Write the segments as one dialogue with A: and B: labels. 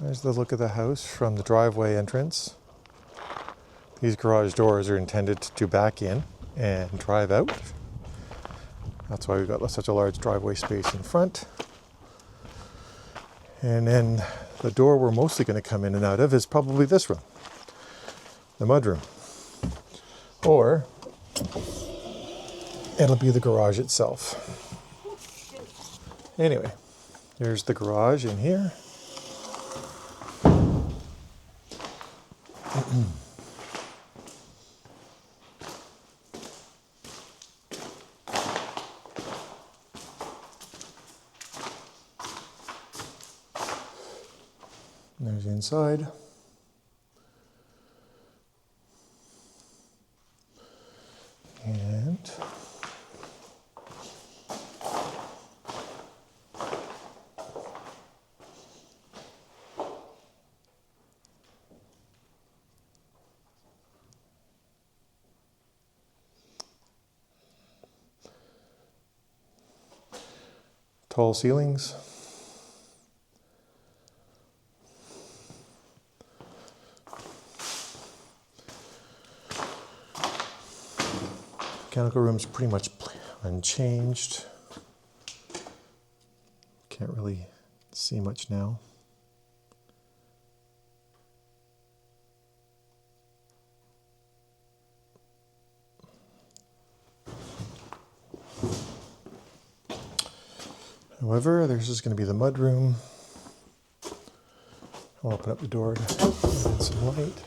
A: There's the look of the house from the driveway entrance. These garage doors are intended to back in and drive out. That's why we've got such a large driveway space in front. And then the door we're mostly going to come in and out of is probably this room, the mudroom. Or it'll be the garage itself. Anyway, there's the garage in here. There's the inside. And tall ceilings. Mechanical room's pretty much unchanged. Can't really see much now. However, there's just going to be the mudroom. I'll open up the door to let in some light.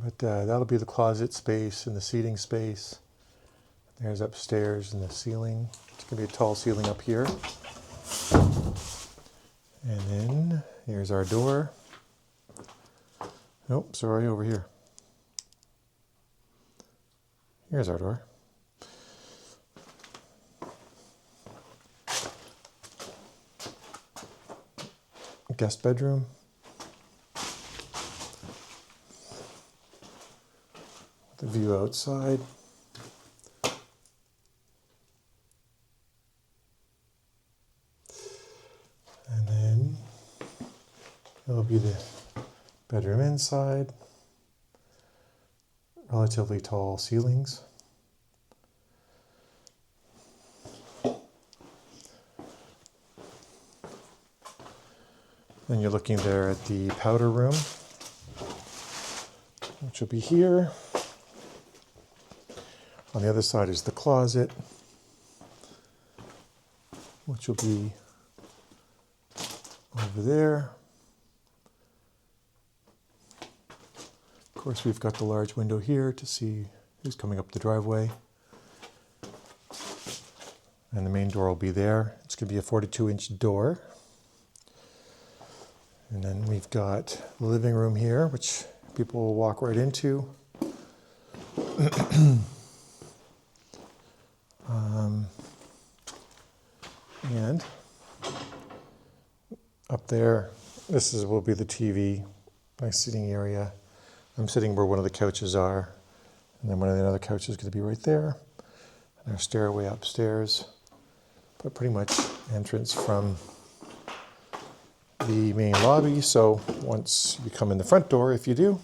A: But that'll be the closet space and the seating space. There's upstairs and the ceiling. It's going to be a tall ceiling up here. And then here's our door. Nope, sorry, over here. Here's our door. Guest bedroom. The view outside. And then it'll be the bedroom inside. Relatively tall ceilings. Then you're looking there at the powder room, which will be here. On the other side is the closet, which will be over there. Of course, we've got the large window here to see who's coming up the driveway. And the main door will be there. It's going to be a 42-inch door. And then we've got the living room here, which people will walk right into. And up there, will be the TV, my sitting area. I'm sitting where one of the couches are, and then one of the other couches is going to be right there. And our stairway upstairs, but pretty much entrance from the main lobby. So once you come in the front door, if you do,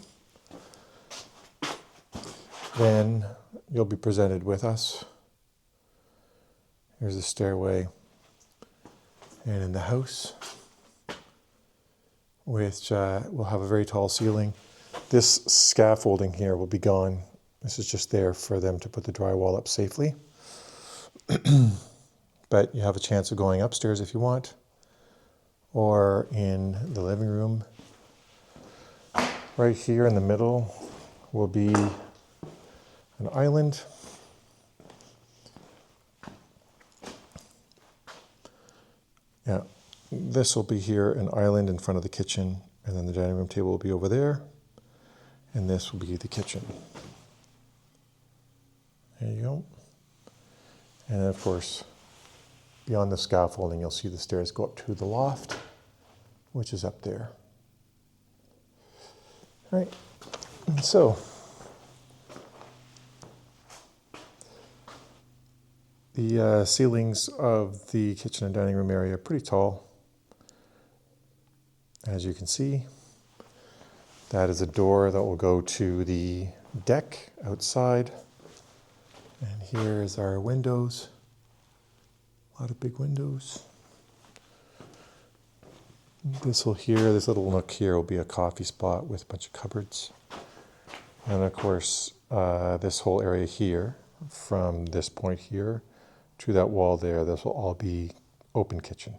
A: then you'll be presented with us. Here's the stairway. And in the house, which will have a very tall ceiling. This scaffolding here will be gone. This is just there for them to put the drywall up safely. But you have a chance of going upstairs if you want, or in the living room. Right here in the middle will be an island. Yeah, this will be here, an island in front of the kitchen, and then the dining room table will be over there, and this will be the kitchen. There you go. And then, of course, beyond the scaffolding, you'll see the stairs go up to the loft, which is up there. All right, and so the ceilings of the kitchen and dining room area are pretty tall. as you can see. That is a door that will go to the deck outside. And here is our windows. A lot of big windows. This little nook here will be a coffee spot with a bunch of cupboards. And of course, this whole area here, from this point here to that wall there, this will all be open kitchen.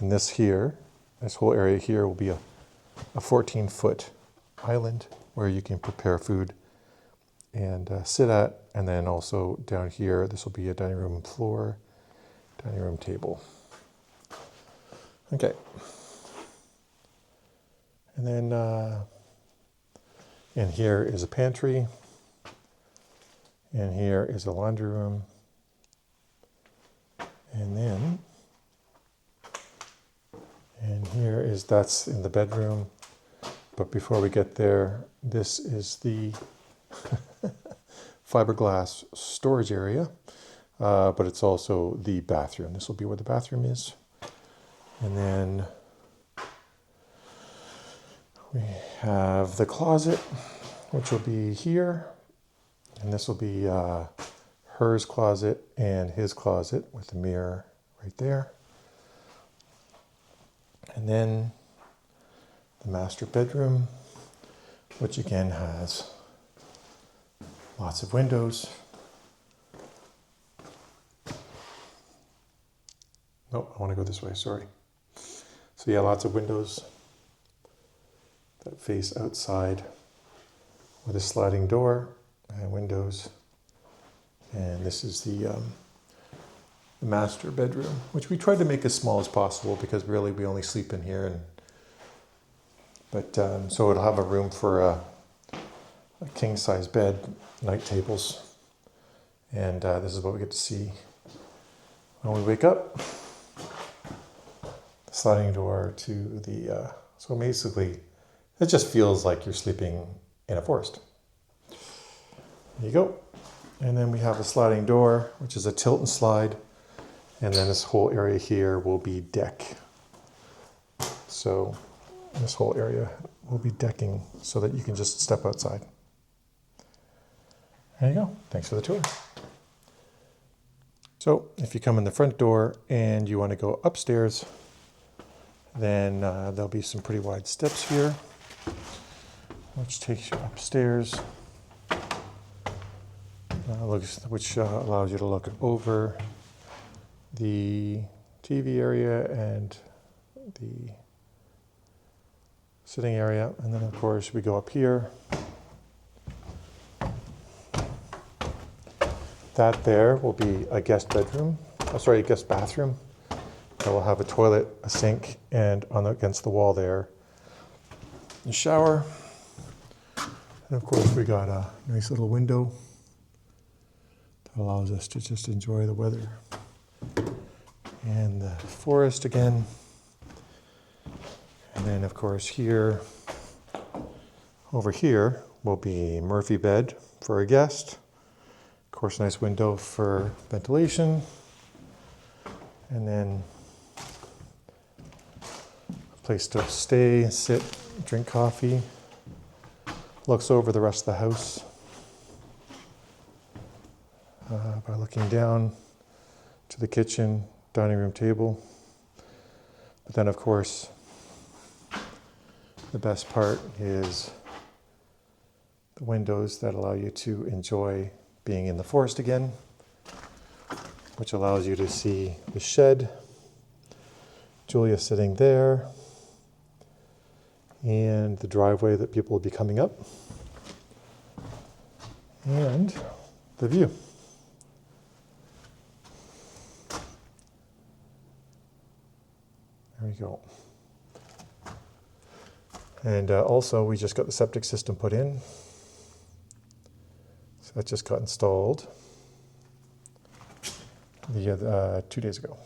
A: And this whole area here will be a 14-foot island where you can prepare food and sit at. And then also down here, this will be a dining room floor, dining room table. Okay. And then in here is a pantry. And here is a laundry room. And then, that's in the bedroom. But before we get there, this is the fiberglass storage area. But it's also the bathroom. This will be where the bathroom is. And then we have the closet, which will be here. And this will be hers closet and his closet with the mirror right there. And then the master bedroom, which again has lots of windows. Nope, I want to go this way, sorry. So yeah, lots of windows that face outside with a sliding door and windows. And this is the master bedroom, which we tried to make as small as possible because really we only sleep in here. So it'll have a room for a king-size bed, night tables. And this is what we get to see when we wake up. The sliding door to the, so basically it just feels like you're sleeping in a forest. There you go. And then we have a sliding door, which is a tilt and slide. And then this whole area here will be deck. So this whole area will be decking so that you can just step outside. There you go. Thanks for the tour. So if you come in the front door and you want to go upstairs, then there'll be some pretty wide steps here, which takes you upstairs. Which allows you to look over the TV area and the sitting area. And then of course we go up here. That there will be a guest bedroom, a guest bathroom. That will have a toilet, a sink, and against the wall there, a shower. And of course we got a nice little window that allows us to just enjoy the weather and the forest again. And then of course over here will be a Murphy bed for a guest. Of course, nice window for ventilation. And then a place to stay, sit, drink coffee. Looks over the rest of the house by looking down to the kitchen, dining room table. But then of course, the best part is the windows that allow you to enjoy being in the forest again, which allows you to see the shed, Julia sitting there, and the driveway that people will be coming up, and the view. There we go. And also, we just got the septic system put in. So that just got installed 2 days ago.